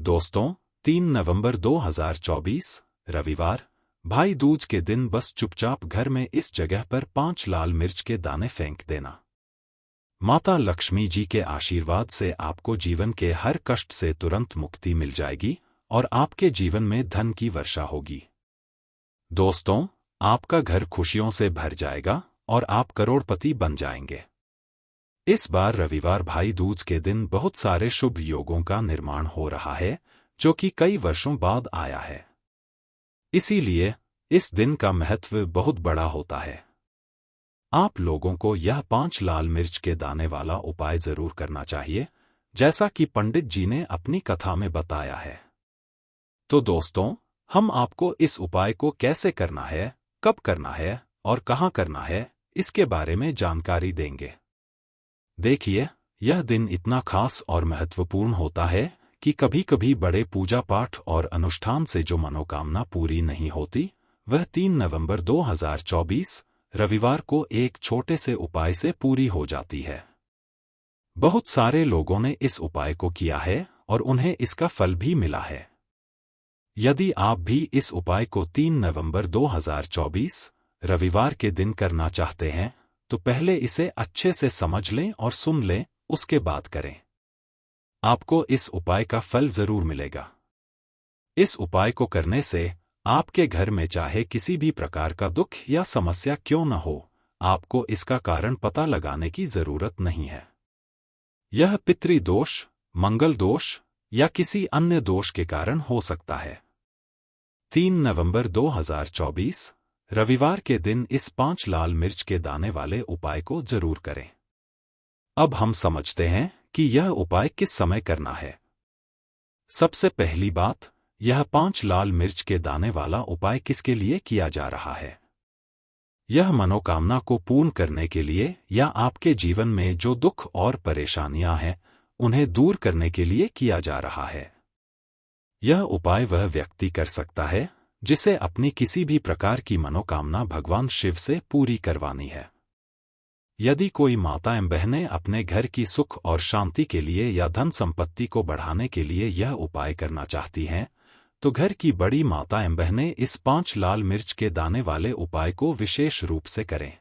दोस्तों, 3 नवंबर 2024 रविवार, भाई दूज के दिन बस चुपचाप घर में इस जगह पर 5 लाल मिर्च के दाने फेंक देना। माता लक्ष्मी जी के आशीर्वाद से आपको जीवन के हर कष्ट से तुरंत मुक्ति मिल जाएगी और आपके जीवन में धन की वर्षा होगी। दोस्तों, आपका घर खुशियों से भर जाएगा और आप करोड़पति बन जाएंगे। इस बार रविवार भाई दूज के दिन बहुत सारे शुभ योगों का निर्माण हो रहा है, जो कि कई वर्षों बाद आया है। इसीलिए इस दिन का महत्व बहुत बड़ा होता है। आप लोगों को यह 5 लाल मिर्च के दाने वाला उपाय जरूर करना चाहिए, जैसा कि पंडित जी ने अपनी कथा में बताया है। तो दोस्तों, हम आपको इस उपाय को कैसे करना है, कब करना है और कहाँ करना है, इसके बारे में जानकारी देंगे। देखिए, यह दिन इतना खास और महत्वपूर्ण होता है कि कभी-कभी बड़े पूजा पाठ और अनुष्ठान से जो मनोकामना पूरी नहीं होती, वह 3 नवंबर 2024 रविवार को एक छोटे से उपाय से पूरी हो जाती है। बहुत सारे लोगों ने इस उपाय को किया है और उन्हें इसका फल भी मिला है। यदि आप भी इस उपाय को 3 नवंबर 2024 रविवार के दिन करना चाहते हैं, तो पहले इसे अच्छे से समझ लें और सुन लें, उसके बाद करें। आपको इस उपाय का फल जरूर मिलेगा। इस उपाय को करने से आपके घर में चाहे किसी भी प्रकार का दुख या समस्या क्यों न हो, आपको इसका कारण पता लगाने की जरूरत नहीं है। यह पितृदोष, मंगल दोष या किसी अन्य दोष के कारण हो सकता है। 3 नवंबर 2024 रविवार के दिन इस 5 लाल मिर्च के दाने वाले उपाय को जरूर करें। अब हम समझते हैं कि यह उपाय किस समय करना है। सबसे पहली बात, यह 5 लाल मिर्च के दाने वाला उपाय किसके लिए किया जा रहा है। यह मनोकामना को पूर्ण करने के लिए या आपके जीवन में जो दुख और परेशानियां हैं, उन्हें दूर करने के लिए किया जा रहा है। यह उपाय वह व्यक्ति कर सकता है जिसे अपनी किसी भी प्रकार की मनोकामना भगवान शिव से पूरी करवानी है। यदि कोई माताएं बहनें अपने घर की सुख और शांति के लिए या धन संपत्ति को बढ़ाने के लिए यह उपाय करना चाहती हैं, तो घर की बड़ी माताएं बहनें इस 5 लाल मिर्च के दाने वाले उपाय को विशेष रूप से करें।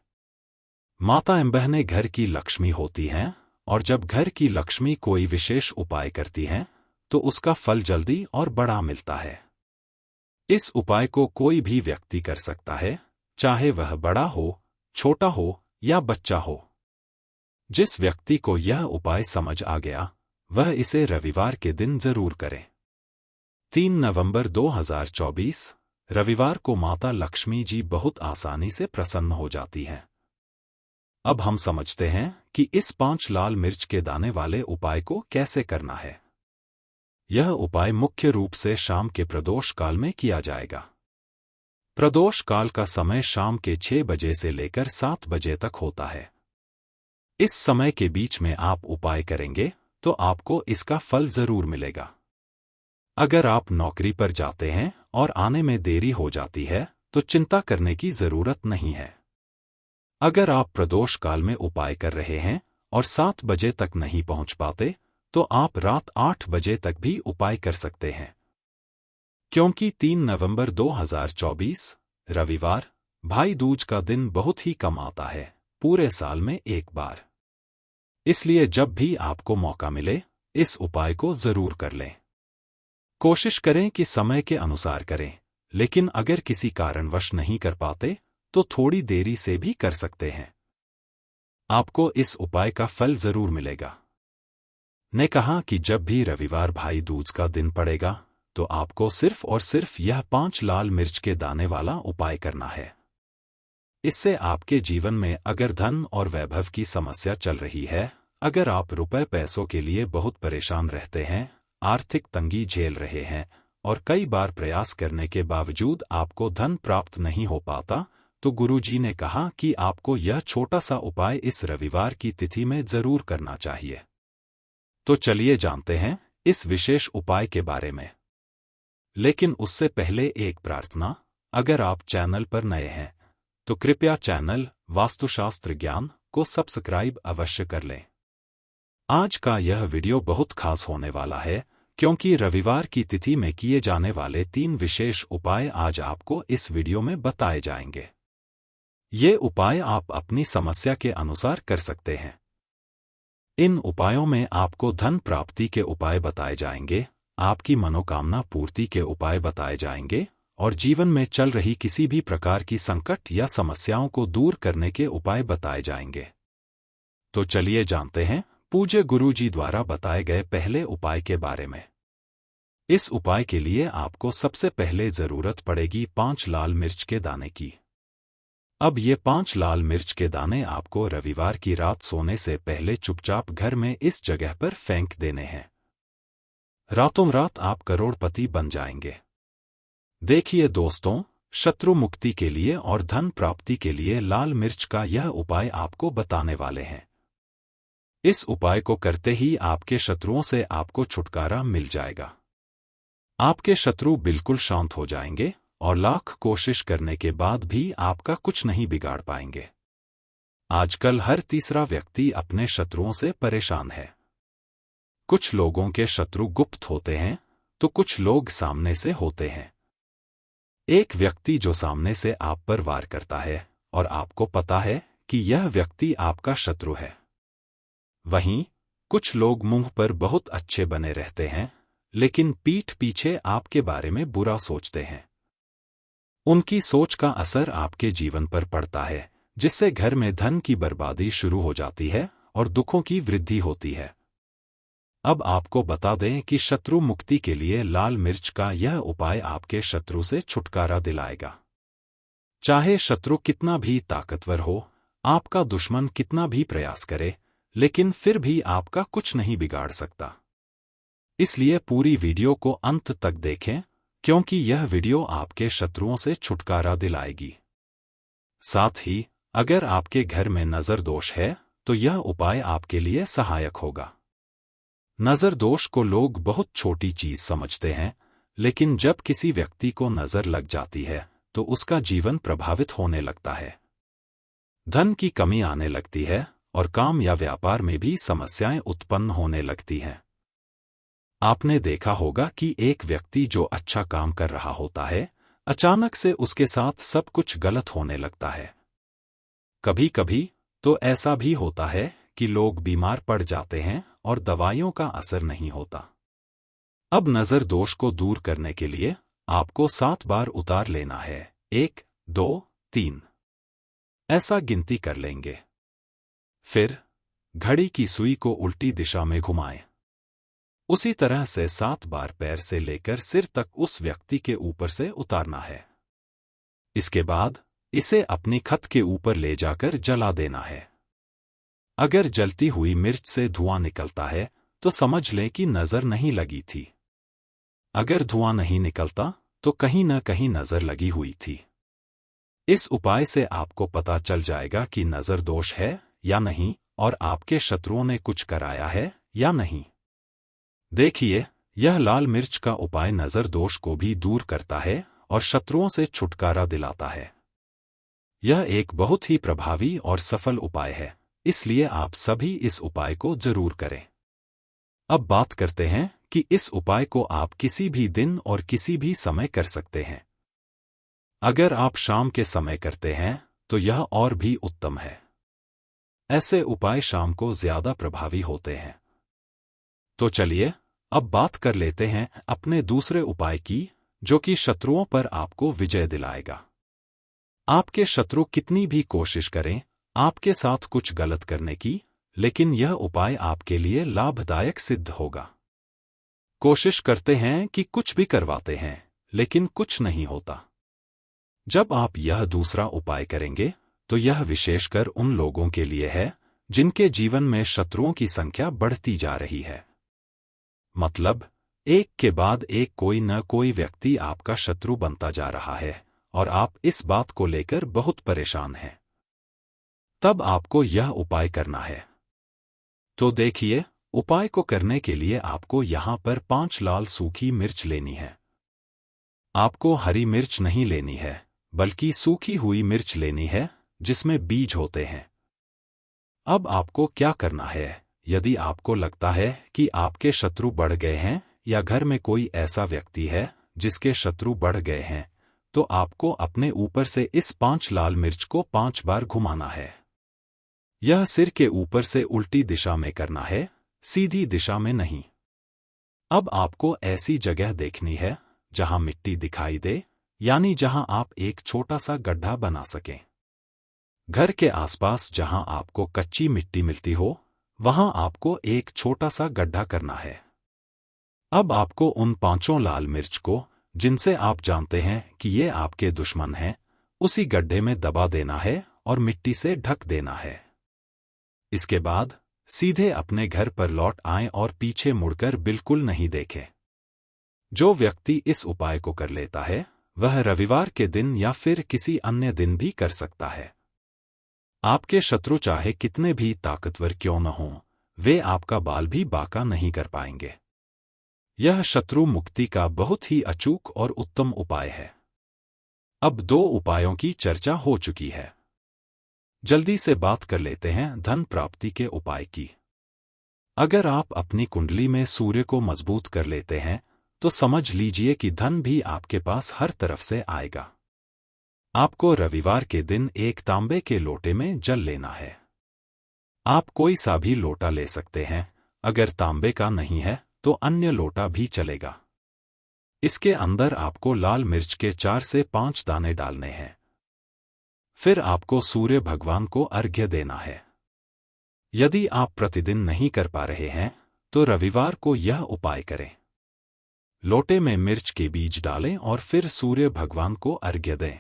माताएं बहनें घर की लक्ष्मी होती हैं, और जब घर की लक्ष्मी कोई विशेष उपाय करती हैं, तो उसका फल जल्दी और बड़ा मिलता है। इस उपाय को कोई भी व्यक्ति कर सकता है, चाहे वह बड़ा हो, छोटा हो या बच्चा हो। जिस व्यक्ति को यह उपाय समझ आ गया, वह इसे रविवार के दिन जरूर करे। 3 नवंबर 2024 रविवार को माता लक्ष्मी जी बहुत आसानी से प्रसन्न हो जाती हैं। अब हम समझते हैं कि इस 5 लाल मिर्च के दाने वाले उपाय को कैसे करना है। यह उपाय मुख्य रूप से शाम के प्रदोष काल में किया जाएगा। प्रदोष काल का समय शाम के 6 बजे से लेकर 7 बजे तक होता है। इस समय के बीच में आप उपाय करेंगे तो आपको इसका फल जरूर मिलेगा। अगर आप नौकरी पर जाते हैं और आने में देरी हो जाती है, तो चिंता करने की जरूरत नहीं है। अगर आप प्रदोष काल में उपाय कर रहे हैं और 7 बजे तक नहीं पहुंच पाते, तो आप रात 8 बजे तक भी उपाय कर सकते हैं। क्योंकि 3 नवंबर 2024 रविवार भाई दूज का दिन बहुत ही कम आता है, पूरे साल में एक बार। इसलिए जब भी आपको मौका मिले, इस उपाय को जरूर कर लें। कोशिश करें कि समय के अनुसार करें, लेकिन अगर किसी कारणवश नहीं कर पाते, तो थोड़ी देरी से भी कर सकते हैं। आपको इस उपाय का फल जरूर मिलेगा। ने कहा कि जब भी रविवार भाई दूज का दिन पड़ेगा, तो आपको सिर्फ और सिर्फ यह 5 लाल मिर्च के दाने वाला उपाय करना है। इससे आपके जीवन में अगर धन और वैभव की समस्या चल रही है, अगर आप रुपए पैसों के लिए बहुत परेशान रहते हैं, आर्थिक तंगी झेल रहे हैं और कई बार प्रयास करने के बावजूद आपको धन प्राप्त नहीं हो पाता, तो गुरुजी ने कहा कि आपको यह छोटा सा उपाय इस रविवार की तिथि में जरूर करना चाहिए। तो चलिए जानते हैं इस विशेष उपाय के बारे में। लेकिन उससे पहले एक प्रार्थना, अगर आप चैनल पर नए हैं, तो कृपया चैनल वास्तुशास्त्र ज्ञान को सब्सक्राइब अवश्य कर लें। आज का यह वीडियो बहुत खास होने वाला है, क्योंकि रविवार की तिथि में किए जाने वाले 3 विशेष उपाय आज आपको इस वीडियो में बताए जाएंगे। ये उपाय आप अपनी समस्या के अनुसार कर सकते हैं। इन उपायों में आपको धन प्राप्ति के उपाय बताए जाएंगे, आपकी मनोकामना पूर्ति के उपाय बताए जाएंगे और जीवन में चल रही किसी भी प्रकार की संकट या समस्याओं को दूर करने के उपाय बताए जाएंगे। तो चलिए जानते हैं पूज्य गुरु जी द्वारा बताए गए पहले उपाय के बारे में। इस उपाय के लिए आपको सबसे पहले जरूरत पड़ेगी 5 लाल मिर्च के दाने की। अब ये 5 लाल मिर्च के दाने आपको रविवार की रात सोने से पहले चुपचाप घर में इस जगह पर फेंक देने हैं। रातों रात आप करोड़पति बन जाएंगे। देखिए दोस्तों, शत्रु मुक्ति के लिए और धन प्राप्ति के लिए लाल मिर्च का यह उपाय आपको बताने वाले हैं। इस उपाय को करते ही आपके शत्रुओं से आपको छुटकारा मिल जाएगा। आपके शत्रु बिल्कुल शांत हो जाएंगे और लाख कोशिश करने के बाद भी आपका कुछ नहीं बिगाड़ पाएंगे। आजकल हर तीसरा व्यक्ति अपने शत्रुओं से परेशान है। कुछ लोगों के शत्रु गुप्त होते हैं तो कुछ लोग सामने से होते हैं। एक व्यक्ति जो सामने से आप पर वार करता है और आपको पता है कि यह व्यक्ति आपका शत्रु है। वहीं कुछ लोग मुंह पर बहुत अच्छे बने रहते हैं लेकिन पीठ पीछे आपके बारे में बुरा सोचते हैं। उनकी सोच का असर आपके जीवन पर पड़ता है, जिससे घर में धन की बर्बादी शुरू हो जाती है और दुखों की वृद्धि होती है। अब आपको बता दें कि शत्रु मुक्ति के लिए लाल मिर्च का यह उपाय आपके शत्रु से छुटकारा दिलाएगा। चाहे शत्रु कितना भी ताकतवर हो, आपका दुश्मन कितना भी प्रयास करे, लेकिन फिर भी आपका कुछ नहीं बिगाड़ सकता। इसलिए पूरी वीडियो को अंत तक देखें, क्योंकि यह वीडियो आपके शत्रुओं से छुटकारा दिलाएगी। साथ ही अगर आपके घर में नजर दोष है तो यह उपाय आपके लिए सहायक होगा। नजर दोष को लोग बहुत छोटी चीज समझते हैं, लेकिन जब किसी व्यक्ति को नजर लग जाती है तो उसका जीवन प्रभावित होने लगता है। धन की कमी आने लगती है और काम या व्यापार में भी समस्याएं उत्पन्न होने लगती हैं। आपने देखा होगा कि एक व्यक्ति जो अच्छा काम कर रहा होता है, अचानक से उसके साथ सब कुछ गलत होने लगता है। कभी कभी तो ऐसा भी होता है कि लोग बीमार पड़ जाते हैं और दवाइयों का असर नहीं होता। अब नजर दोष को दूर करने के लिए आपको 7 बार उतार लेना है। 1, 2, 3 ऐसा गिनती कर लेंगे। फिर घड़ी की सुई को उल्टी दिशा में घुमाएं। उसी तरह से 7 बार पैर से लेकर सिर तक उस व्यक्ति के ऊपर से उतारना है। इसके बाद इसे अपनी खत के ऊपर ले जाकर जला देना है। अगर जलती हुई मिर्च से धुआं निकलता है तो समझ लें कि नजर नहीं लगी थी। अगर धुआं नहीं निकलता तो कहीं न कहीं नजर लगी हुई थी। इस उपाय से आपको पता चल जाएगा कि नजर दोष है या नहीं और आपके शत्रुओं ने कुछ कराया है या नहीं। देखिए, यह लाल मिर्च का उपाय नजर दोष को भी दूर करता है और शत्रुओं से छुटकारा दिलाता है। यह एक बहुत ही प्रभावी और सफल उपाय है, इसलिए आप सभी इस उपाय को जरूर करें। अब बात करते हैं कि इस उपाय को आप किसी भी दिन और किसी भी समय कर सकते हैं। अगर आप शाम के समय करते हैं तो यह और भी उत्तम है। ऐसे उपाय शाम को ज्यादा प्रभावी होते हैं। तो चलिए अब बात कर लेते हैं अपने दूसरे उपाय की, जो कि शत्रुओं पर आपको विजय दिलाएगा। आपके शत्रु कितनी भी कोशिश करें आपके साथ कुछ गलत करने की, लेकिन यह उपाय आपके लिए लाभदायक सिद्ध होगा। कोशिश करते हैं कि कुछ भी करवाते हैं, लेकिन कुछ नहीं होता। जब आप यह दूसरा उपाय करेंगे तो यह विशेषकर उन लोगों के लिए है जिनके जीवन में शत्रुओं की संख्या बढ़ती जा रही है। मतलब एक के बाद एक कोई न कोई व्यक्ति आपका शत्रु बनता जा रहा है और आप इस बात को लेकर बहुत परेशान हैं। तब आपको यह उपाय करना है। तो देखिए, उपाय को करने के लिए आपको यहां पर 5 लाल सूखी मिर्च लेनी है। आपको हरी मिर्च नहीं लेनी है, बल्कि सूखी हुई मिर्च लेनी है जिसमें बीज होते हैं। अब आपको क्या करना है, यदि आपको लगता है कि आपके शत्रु बढ़ गए हैं या घर में कोई ऐसा व्यक्ति है जिसके शत्रु बढ़ गए हैं, तो आपको अपने ऊपर से इस 5 लाल मिर्च को 5 बार घुमाना है। यह सिर के ऊपर से उल्टी दिशा में करना है, सीधी दिशा में नहीं। अब आपको ऐसी जगह देखनी है जहां मिट्टी दिखाई दे, यानी जहां आप एक छोटा सा गड्ढा बना सकें। घर के आसपास जहां आपको कच्ची मिट्टी मिलती हो, वहां आपको एक छोटा सा गड्ढा करना है। अब आपको उन 5 लाल मिर्च को, जिनसे आप जानते हैं कि ये आपके दुश्मन हैं, उसी गड्ढे में दबा देना है और मिट्टी से ढक देना है। इसके बाद सीधे अपने घर पर लौट आएं और पीछे मुड़कर बिल्कुल नहीं देखें। जो व्यक्ति इस उपाय को कर लेता है, वह रविवार के दिन या फिर किसी अन्य दिन भी कर सकता है। आपके शत्रु चाहे कितने भी ताकतवर क्यों न हों, वे आपका बाल भी बांका नहीं कर पाएंगे। यह शत्रु मुक्ति का बहुत ही अचूक और उत्तम उपाय है। अब 2 उपायों की चर्चा हो चुकी है। जल्दी से बात कर लेते हैं धन प्राप्ति के उपाय की। अगर आप अपनी कुंडली में सूर्य को मजबूत कर लेते हैं, तो समझ लीजिए कि धन भी आपके पास हर तरफ से आएगा। आपको रविवार के दिन एक तांबे के लोटे में जल लेना है। आप कोई सा भी लोटा ले सकते हैं, अगर तांबे का नहीं है तो अन्य लोटा भी चलेगा। इसके अंदर आपको लाल मिर्च के 4 से 5 दाने डालने हैं। फिर आपको सूर्य भगवान को अर्घ्य देना है। यदि आप प्रतिदिन नहीं कर पा रहे हैं, तो रविवार को यह उपाय करें। लोटे में मिर्च के बीज डालें और फिर सूर्य भगवान को अर्घ्य दें।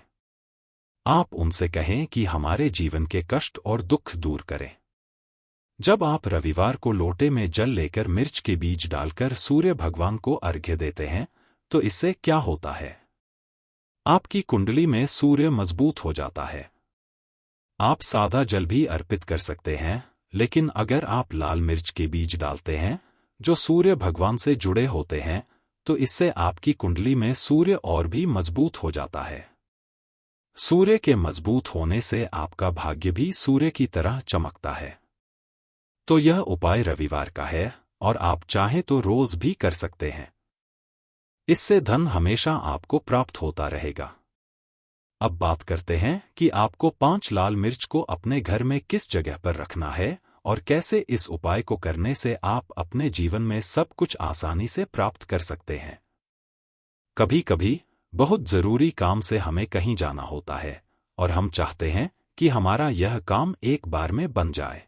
आप उनसे कहें कि हमारे जीवन के कष्ट और दुख दूर करें। जब आप रविवार को लोटे में जल लेकर मिर्च के बीज डालकर सूर्य भगवान को अर्घ्य देते हैं, तो इससे क्या होता है? आपकी कुंडली में सूर्य मजबूत हो जाता है। आप सादा जल भी अर्पित कर सकते हैं, लेकिन अगर आप लाल मिर्च के बीज डालते हैं, जो सूर्य भगवान से जुड़े होते हैं, तो इससे आपकी कुंडली में सूर्य और भी मजबूत हो जाता है। सूर्य के मजबूत होने से आपका भाग्य भी सूर्य की तरह चमकता है। तो यह उपाय रविवार का है और आप चाहें तो रोज भी कर सकते हैं। इससे धन हमेशा आपको प्राप्त होता रहेगा। अब बात करते हैं कि आपको 5 लाल मिर्च को अपने घर में किस जगह पर रखना है और कैसे इस उपाय को करने से आप अपने जीवन में सब कुछ आसानी से प्राप्त कर सकते हैं। कभी कभी बहुत जरूरी काम से हमें कहीं जाना होता है और हम चाहते हैं कि हमारा यह काम एक बार में बन जाए।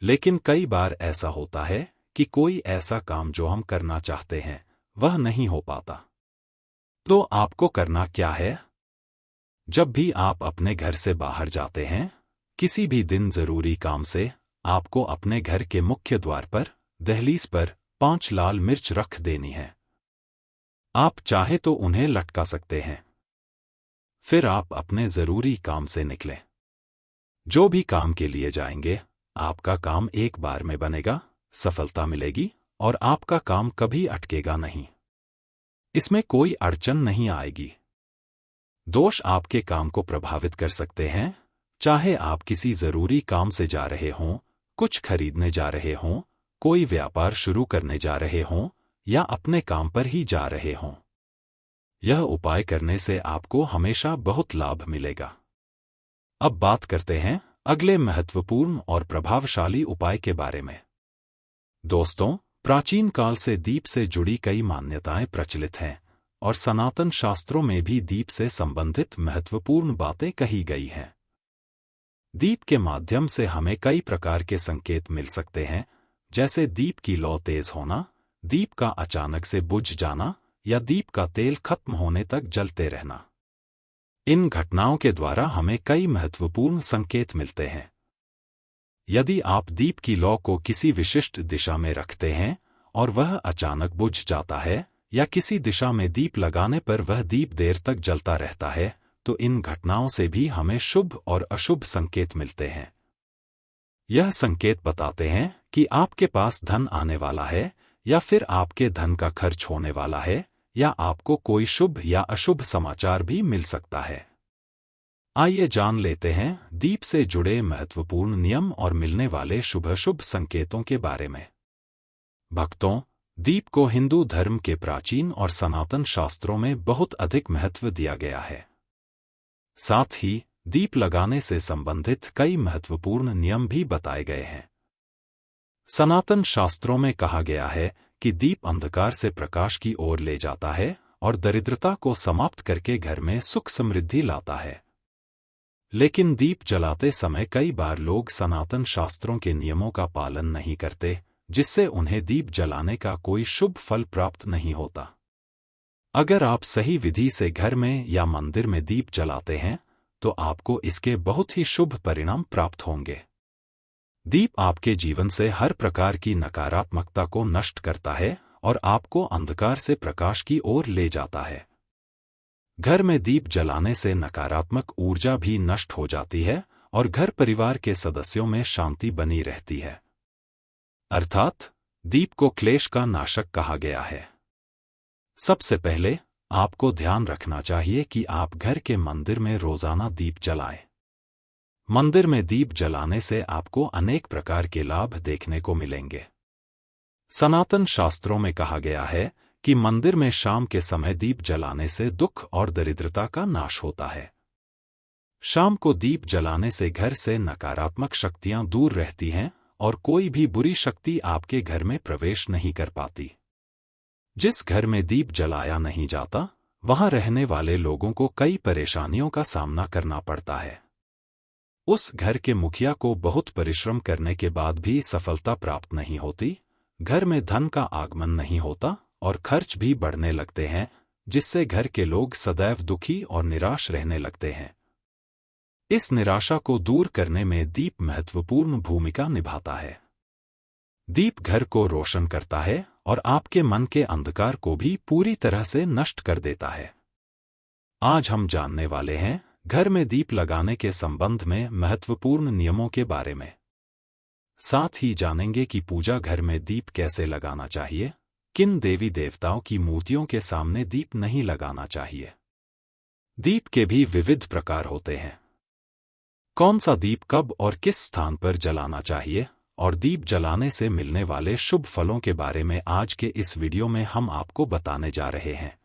लेकिन कई बार ऐसा होता है कि कोई ऐसा काम जो हम करना चाहते हैं, वह नहीं हो पाता। तो आपको करना क्या है? जब भी आप अपने घर से बाहर जाते हैं, किसी भी दिन जरूरी काम से, आपको अपने घर के मुख्य द्वार पर, दहलीज पर 5 लाल मिर्च रख देनी है। आप चाहे तो उन्हें लटका सकते हैं। फिर आप अपने जरूरी काम से निकलें। जो भी काम के लिए जाएंगे, आपका काम एक बार में बनेगा, सफलता मिलेगी और आपका काम कभी अटकेगा नहीं। इसमें कोई अड़चन नहीं आएगी। दोष आपके काम को प्रभावित कर सकते हैं, चाहे आप किसी जरूरी काम से जा रहे हों, कुछ खरीदने जा रहे हों, कोई व्यापार शुरू करने जा रहे हों या अपने काम पर ही जा रहे हों। यह उपाय करने से आपको हमेशा बहुत लाभ मिलेगा। अब बात करते हैं अगले महत्वपूर्ण और प्रभावशाली उपाय के बारे में। दोस्तों, प्राचीन काल से दीप से जुड़ी कई मान्यताएं प्रचलित हैं और सनातन शास्त्रों में भी दीप से संबंधित महत्वपूर्ण बातें कही गई हैं। दीप के माध्यम से हमें कई प्रकार के संकेत मिल सकते हैं, जैसे दीप की लौ तेज होना, दीप का अचानक से बुझ जाना या दीप का तेल खत्म होने तक जलते रहना। इन घटनाओं के द्वारा हमें कई महत्वपूर्ण संकेत मिलते हैं। यदि आप दीप की लौ को किसी विशिष्ट दिशा में रखते हैं और वह अचानक बुझ जाता है या किसी दिशा में दीप लगाने पर वह दीप देर तक जलता रहता है, तो इन घटनाओं से भी हमें शुभ और अशुभ संकेत मिलते हैं। यह संकेत बताते हैं कि आपके पास धन आने वाला है या फिर आपके धन का खर्च होने वाला है या आपको कोई शुभ या अशुभ समाचार भी मिल सकता है। आइए जान लेते हैं दीप से जुड़े महत्वपूर्ण नियम और मिलने वाले शुभ-अशुभ संकेतों के बारे में। भक्तों, दीप को हिंदू धर्म के प्राचीन और सनातन शास्त्रों में बहुत अधिक महत्व दिया गया है। साथ ही दीप लगाने से संबंधित कई महत्वपूर्ण नियम भी बताए गए हैं। सनातन शास्त्रों में कहा गया है कि दीप अंधकार से प्रकाश की ओर ले जाता है और दरिद्रता को समाप्त करके घर में सुख समृद्धि लाता है। लेकिन दीप जलाते समय कई बार लोग सनातन शास्त्रों के नियमों का पालन नहीं करते, जिससे उन्हें दीप जलाने का कोई शुभ फल प्राप्त नहीं होता। अगर आप सही विधि से घर में या मंदिर में दीप जलाते हैं तो आपको इसके बहुत ही शुभ परिणाम प्राप्त होंगे। दीप आपके जीवन से हर प्रकार की नकारात्मकता को नष्ट करता है और आपको अंधकार से प्रकाश की ओर ले जाता है। घर में दीप जलाने से नकारात्मक ऊर्जा भी नष्ट हो जाती है और घर परिवार के सदस्यों में शांति बनी रहती है। अर्थात दीप को क्लेश का नाशक कहा गया है। सबसे पहले आपको ध्यान रखना चाहिए कि आप घर के मंदिर में रोजाना दीप जलाएं। मंदिर में दीप जलाने से आपको अनेक प्रकार के लाभ देखने को मिलेंगे। सनातन शास्त्रों में कहा गया है कि मंदिर में शाम के समय दीप जलाने से दुख और दरिद्रता का नाश होता है। शाम को दीप जलाने से घर से नकारात्मक शक्तियां दूर रहती हैं और कोई भी बुरी शक्ति आपके घर में प्रवेश नहीं कर पाती। जिस घर में दीप जलाया नहीं जाता, वहां रहने वाले लोगों को कई परेशानियों का सामना करना पड़ता है। उस घर के मुखिया को बहुत परिश्रम करने के बाद भी सफलता प्राप्त नहीं होती, घर में धन का आगमन नहीं होता और खर्च भी बढ़ने लगते हैं, जिससे घर के लोग सदैव दुखी और निराश रहने लगते हैं। इस निराशा को दूर करने में दीप महत्वपूर्ण भूमिका निभाता है। दीप घर को रोशन करता है और आपके मन के अंधकार को भी पूरी तरह से नष्ट कर देता है। आज हम जानने वाले हैं घर में दीप लगाने के संबंध में महत्वपूर्ण नियमों के बारे में। साथ ही जानेंगे कि पूजा घर में दीप कैसे लगाना चाहिए, किन देवी देवताओं की मूर्तियों के सामने दीप नहीं लगाना चाहिए। दीप के भी विविध प्रकार होते हैं। कौन सा दीप कब और किस स्थान पर जलाना चाहिए और दीप जलाने से मिलने वाले शुभ फलों के बारे में आज के इस वीडियो में हम आपको बताने जा रहे हैं।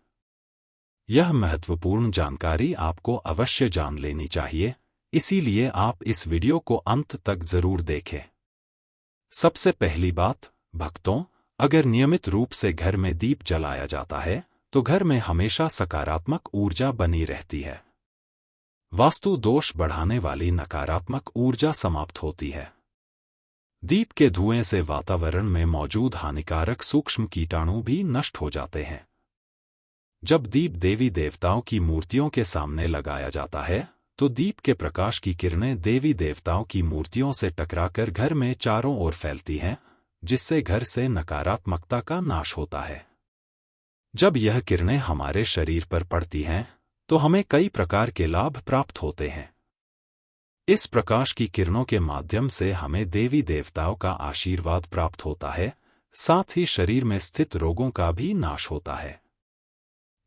यह महत्वपूर्ण जानकारी आपको अवश्य जान लेनी चाहिए, इसीलिए आप इस वीडियो को अंत तक जरूर देखें। सबसे पहली बात, भक्तों, अगर नियमित रूप से घर में दीप जलाया जाता है तो घर में हमेशा सकारात्मक ऊर्जा बनी रहती है। वास्तु दोष बढ़ाने वाली नकारात्मक ऊर्जा समाप्त होती है। दीप के धुएं से वातावरण में मौजूद हानिकारक सूक्ष्म कीटाणु भी नष्ट हो जाते हैं। जब दीप देवी देवताओं की मूर्तियों के सामने लगाया जाता है तो दीप के प्रकाश की किरणें देवी देवताओं की मूर्तियों से टकराकर घर में चारों ओर फैलती हैं, जिससे घर से नकारात्मकता का नाश होता है। जब यह किरणें हमारे शरीर पर पड़ती हैं तो हमें कई प्रकार के लाभ प्राप्त होते हैं। इस प्रकाश की किरणों के माध्यम से हमें देवी देवताओं का आशीर्वाद प्राप्त होता है, साथ ही शरीर में स्थित रोगों का भी नाश होता है।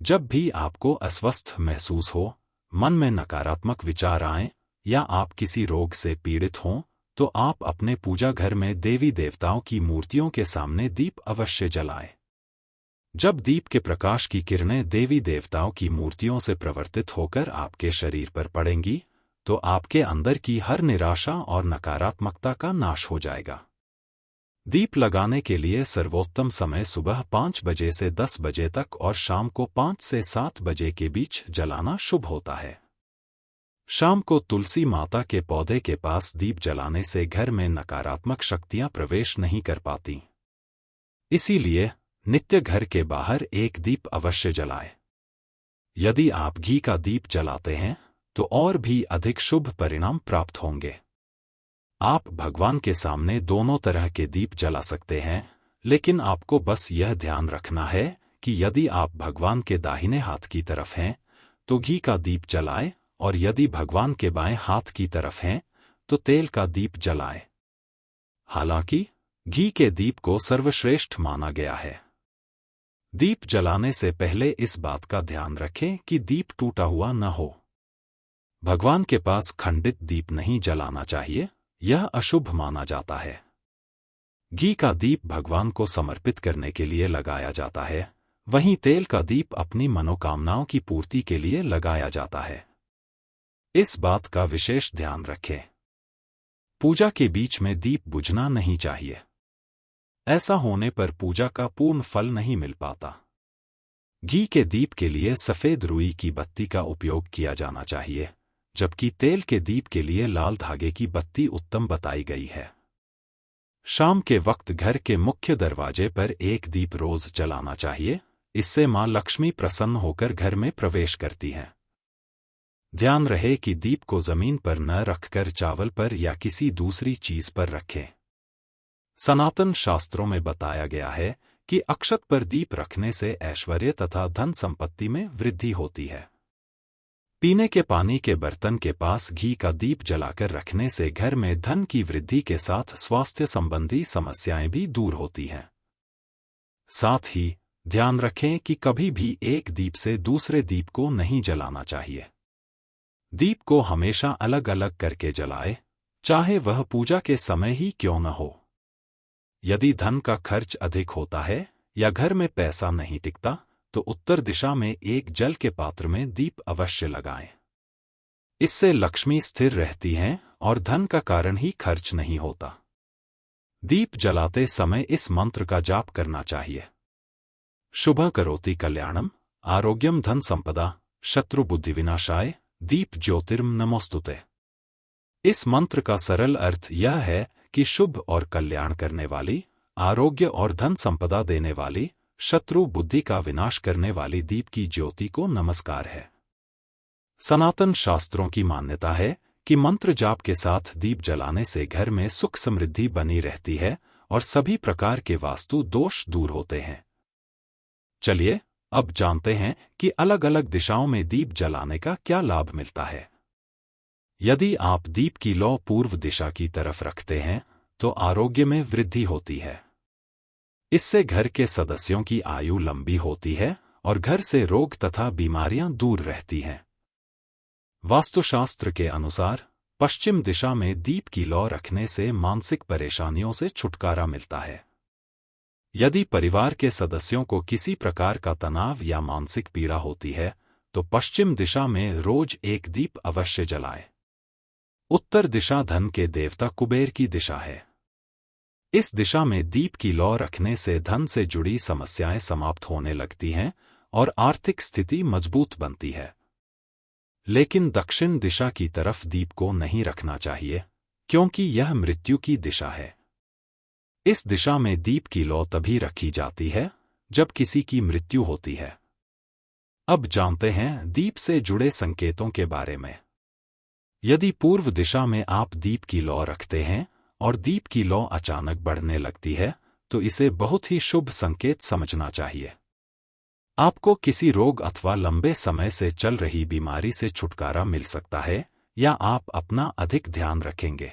जब भी आपको अस्वस्थ महसूस हो, मन में नकारात्मक विचार आएं या आप किसी रोग से पीड़ित हों, तो आप अपने पूजा घर में देवी देवताओं की मूर्तियों के सामने दीप अवश्य जलाएं। जब दीप के प्रकाश की किरणें देवी देवताओं की मूर्तियों से प्रवर्तित होकर आपके शरीर पर पड़ेंगी तो आपके अंदर की हर निराशा और नकारात्मकता का नाश हो जाएगा। दीप लगाने के लिए सर्वोत्तम समय सुबह 5 बजे से 10 बजे तक और शाम को 5 से 7 बजे के बीच जलाना शुभ होता है। शाम को तुलसी माता के पौधे के पास दीप जलाने से घर में नकारात्मक शक्तियां प्रवेश नहीं कर पाती। इसीलिए नित्य घर के बाहर एक दीप अवश्य जलाएं। यदि आप घी का दीप जलाते हैं तो और भी अधिक शुभ परिणाम प्राप्त होंगे। आप भगवान के सामने दोनों तरह के दीप जला सकते हैं, लेकिन आपको बस यह ध्यान रखना है कि यदि आप भगवान के दाहिने हाथ की तरफ हैं तो घी का दीप जलाएं और यदि भगवान के बाएं हाथ की तरफ हैं तो तेल का दीप जलाएं। हालांकि घी के दीप को सर्वश्रेष्ठ माना गया है। दीप जलाने से पहले इस बात का ध्यान रखें कि दीप टूटा हुआ न हो। भगवान के पास खंडित दीप नहीं जलाना चाहिए, यह अशुभ माना जाता है। घी का दीप भगवान को समर्पित करने के लिए लगाया जाता है, वहीं तेल का दीप अपनी मनोकामनाओं की पूर्ति के लिए लगाया जाता है। इस बात का विशेष ध्यान रखें। पूजा के बीच में दीप बुझना नहीं चाहिए। ऐसा होने पर पूजा का पूर्ण फल नहीं मिल पाता। घी के दीप के लिए सफेद रुई की बत्ती का उपयोग किया जाना चाहिए, जबकि तेल के दीप के लिए लाल धागे की बत्ती उत्तम बताई गई है। शाम के वक्त घर के मुख्य दरवाजे पर एक दीप रोज जलाना चाहिए, इससे मां लक्ष्मी प्रसन्न होकर घर में प्रवेश करती हैं। ध्यान रहे कि दीप को जमीन पर न रखकर चावल पर या किसी दूसरी चीज पर रखें। सनातन शास्त्रों में बताया गया है कि अक्षत पर दीप रखने से ऐश्वर्य तथा धन संपत्ति में वृद्धि होती है। पीने के पानी के बर्तन के पास घी का दीप जलाकर रखने से घर में धन की वृद्धि के साथ स्वास्थ्य संबंधी समस्याएं भी दूर होती हैं। साथ ही ध्यान रखें कि कभी भी एक दीप से दूसरे दीप को नहीं जलाना चाहिए। दीप को हमेशा अलग अलग करके जलाए, चाहे वह पूजा के समय ही क्यों न हो। यदि धन का खर्च अधिक होता है या घर में पैसा नहीं टिकता, तो उत्तर दिशा में एक जल के पात्र में दीप अवश्य लगाएं। इससे लक्ष्मी स्थिर रहती हैं और धन का कारण ही खर्च नहीं होता। दीप जलाते समय इस मंत्र का जाप करना चाहिए। शुभ करोति कल्याणम, आरोग्यम धन संपदा, शत्रु बुद्धि विनाशाय, दीप ज्योतिर्म नमोस्तुते। इस मंत्र का सरल अर्थ यह है कि शुभ और कल्याण करने वाली, आरोग्य और धन संपदा देने वाली, शत्रु बुद्धि का विनाश करने वाली दीप की ज्योति को नमस्कार है। सनातन शास्त्रों की मान्यता है कि मंत्र जाप के साथ दीप जलाने से घर में सुख समृद्धि बनी रहती है और सभी प्रकार के वास्तु दोष दूर होते हैं। चलिए अब जानते हैं कि अलग अलग दिशाओं में दीप जलाने का क्या लाभ मिलता है। यदि आप दीप की लौ पूर्व दिशा की तरफ रखते हैं तो आरोग्य में वृद्धि होती है। इससे घर के सदस्यों की आयु लंबी होती है और घर से रोग तथा बीमारियां दूर रहती हैं। वास्तुशास्त्र के अनुसार पश्चिम दिशा में दीप की लौ रखने से मानसिक परेशानियों से छुटकारा मिलता है। यदि परिवार के सदस्यों को किसी प्रकार का तनाव या मानसिक पीड़ा होती है तो पश्चिम दिशा में रोज एक दीप अवश्य जलाएं। उत्तर दिशा धन के देवता कुबेर की दिशा है। इस दिशा में दीप की लौ रखने से धन से जुड़ी समस्याएं समाप्त होने लगती हैं और आर्थिक स्थिति मजबूत बनती है। लेकिन दक्षिण दिशा की तरफ दीप को नहीं रखना चाहिए, क्योंकि यह मृत्यु की दिशा है। इस दिशा में दीप की लौ तभी रखी जाती है जब किसी की मृत्यु होती है। अब जानते हैं दीप से जुड़े संकेतों के बारे में। यदि पूर्व दिशा में आप दीप की लौ रखते हैं और दीप की लौ अचानक बढ़ने लगती है तो इसे बहुत ही शुभ संकेत समझना चाहिए। आपको किसी रोग अथवा लंबे समय से चल रही बीमारी से छुटकारा मिल सकता है या आप अपना अधिक ध्यान रखेंगे।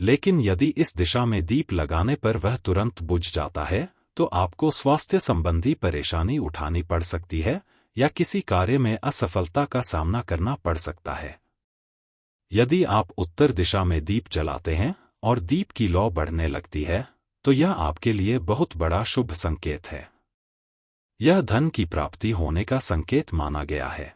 लेकिन यदि इस दिशा में दीप लगाने पर वह तुरंत बुझ जाता है तो आपको स्वास्थ्य संबंधी परेशानी उठानी पड़ सकती है या किसी कार्य में असफलता का सामना करना पड़ सकता है। यदि आप उत्तर दिशा में दीप जलाते हैं और दीप की लौ बढ़ने लगती है तो यह आपके लिए बहुत बड़ा शुभ संकेत है। यह धन की प्राप्ति होने का संकेत माना गया है।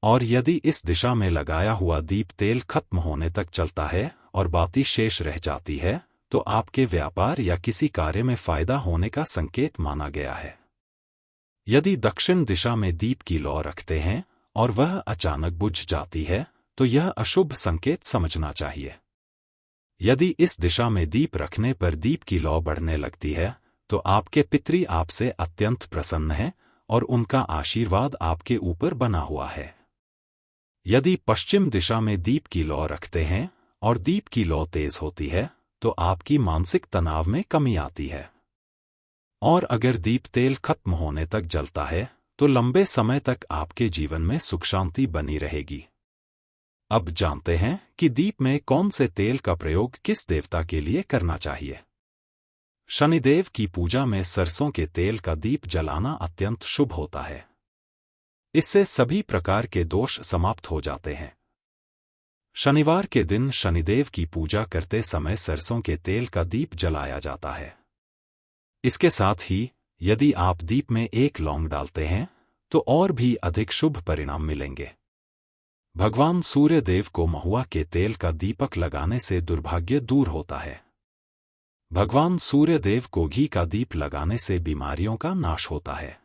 और यदि इस दिशा में लगाया हुआ दीप तेल खत्म होने तक चलता है और बाती शेष रह जाती है तो आपके व्यापार या किसी कार्य में फायदा होने का संकेत माना गया है। यदि दक्षिण दिशा में दीप की लौ रखते हैं और वह अचानक बुझ जाती है तो यह अशुभ संकेत समझना चाहिए। यदि इस दिशा में दीप रखने पर दीप की लौ बढ़ने लगती है तो आपके पितृ आपसे अत्यंत प्रसन्न हैं और उनका आशीर्वाद आपके ऊपर बना हुआ है। यदि पश्चिम दिशा में दीप की लौ रखते हैं और दीप की लौ तेज होती है तो आपकी मानसिक तनाव में कमी आती है। और अगर दीप तेल खत्म होने तक जलता है तो लंबे समय तक आपके जीवन में सुख शांति बनी रहेगी। अब जानते हैं कि दीप में कौन से तेल का प्रयोग किस देवता के लिए करना चाहिए। शनिदेव की पूजा में सरसों के तेल का दीप जलाना अत्यंत शुभ होता है। इससे सभी प्रकार के दोष समाप्त हो जाते हैं। शनिवार के दिन शनिदेव की पूजा करते समय सरसों के तेल का दीप जलाया जाता है। इसके साथ ही यदि आप दीप में एक लौंग डालते हैं तो और भी अधिक शुभ परिणाम मिलेंगे। भगवान सूर्य देव को महुआ के तेल का दीपक लगाने से दुर्भाग्य दूर होता है। भगवान सूर्य देव को घी का दीप लगाने से बीमारियों का नाश होता है।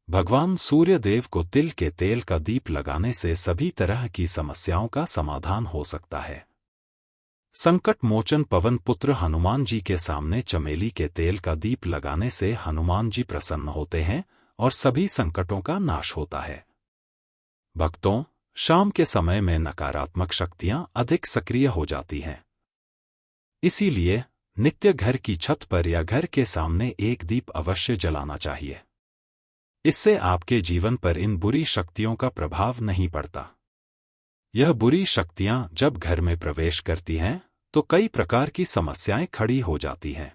भगवान सूर्य देव को तिल के तेल का दीप लगाने से सभी तरह की समस्याओं का समाधान हो सकता है। संकट मोचन पवन पुत्र हनुमान जी के सामने चमेली के तेल का दीप लगाने से हनुमान जी प्रसन्न होते हैं और सभी संकटों का नाश होता है। भक्तों, शाम के समय में नकारात्मक शक्तियां अधिक सक्रिय हो जाती हैं। इसीलिए नित्य घर की छत पर या घर के सामने एक दीप अवश्य जलाना चाहिए। इससे आपके जीवन पर इन बुरी शक्तियों का प्रभाव नहीं पड़ता। यह बुरी शक्तियां जब घर में प्रवेश करती हैं तो कई प्रकार की समस्याएं खड़ी हो जाती हैं।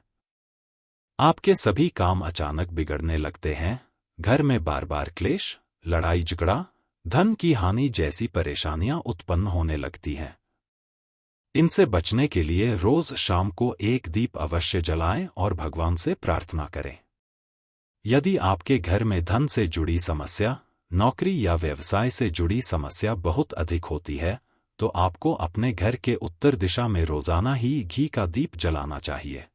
आपके सभी काम अचानक बिगड़ने लगते हैं, घर में बार बार क्लेश, लड़ाई झगड़ा, धन की हानि जैसी परेशानियां उत्पन्न होने लगती हैं। इनसे बचने के लिए रोज शाम को एक दीप अवश्य जलाएं और भगवान से प्रार्थना करें। यदि आपके घर में धन से जुड़ी समस्या, नौकरी या व्यवसाय से जुड़ी समस्या बहुत अधिक होती है तो आपको अपने घर के उत्तर दिशा में रोजाना ही घी का दीप जलाना चाहिए।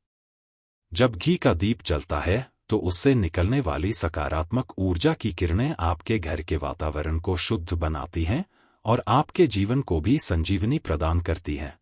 जब घी का दीप जलता है तो उससे निकलने वाली सकारात्मक ऊर्जा की किरणें आपके घर के वातावरण को शुद्ध बनाती हैं और आपके जीवन को भी संजीवनी प्रदान करती हैं।